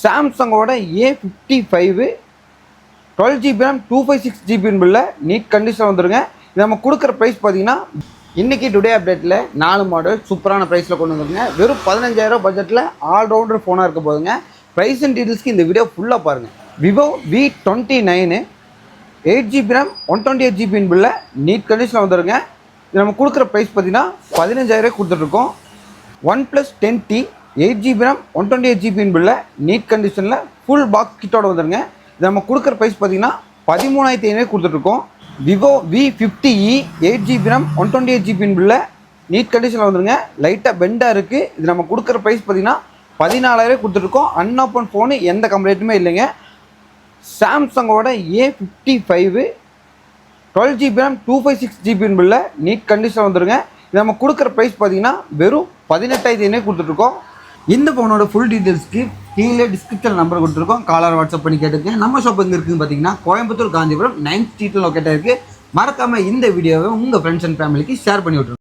சாம்சங்கோட A55 12GB RAM 256GB பில்ல NEET condition வந்துருங்க. இது நம்ம கொடுக்குற ப்ரைஸ் பார்த்தீங்கன்னா இன்றைக்கி டுடே அப்டேட்டில் 4 மாடல் சூப்பரான ப்ரைஸில் கொண்டு வந்துருங்க. வெறும் 15,000 பட்ஜெட்டில் ஆல்ரவுண்டர் ஃபோனாக இருக்க போதுங்க. ப்ரைஸ் அண்ட் டீட்டெயில்ஸ்க்கு இந்த வீடியோ ஃபுல்லாக பாருங்கள். Vivo V29 8GB RAM 128GB பில்ல நீட் கண்டிஷனில் வந்துருங்க. இது நம்ம கொடுக்குற ப்ரைஸ் பார்த்தீங்கன்னா 15,000 கொடுத்துட்ருக்கோம். OnePlus 10T 8GB RAM 128GB பில்ல நீட் கண்டிஷனில் ஃபுல் பாக்ஸ் கிட்டோட வந்துருங்க. இது நம்ம கொடுக்குற ப்ரைஸ் பார்த்தீங்கன்னா 13,500 கொடுத்துட்ருக்கோம். Vivo V50e 8GB RAM 128GB பில்ல நீட் கண்டிஷனில் வந்துருங்க. லைட்டாக பெண்டாக இருக்குது. இது நம்ம கொடுக்குற ப்ரைஸ் பார்த்தீங்கன்னா 14,000 கொடுத்துட்ருக்கோம். அன்ஓப்பன் ஃபோனு எந்த கம்ப்ளைண்ட்டுமே இல்லைங்க. சாம்சங்கோட A55 12GB RAM 256GB பில்ல நீட் கண்டிஷனில் வந்துருங்க. இது நம்ம கொடுக்குற ப்ரைஸ் பார்த்தீங்கன்னா வெறும் 18,500 கொடுத்துட்ருக்கோம். இந்த ஃபோனோட ஃபுல் டீட்டெயில்ஸ்க்கு கீழே டிஸ்கிரிப்ஷன் நம்பர் கொடுத்துருக்கோம். காலர் வாட்ஸ்அப் பண்ணி கேட்டுருக்கேன். நம்ம ஷாப் எங்கே இருக்குதுன்னு பார்த்தீங்கன்னா கோயம்புத்தூர் காந்திபுரம் 9th ஸ்ட்ரீட்டில் லொக்கேட்டாக இருக்குது. மறக்காமல் இந்த வீடியோவை உங்கள் ஃப்ரெண்ட்ஸ் அண்ட் ஃபேமிலிக்கு ஷேர் பண்ணி விட்ருங்க.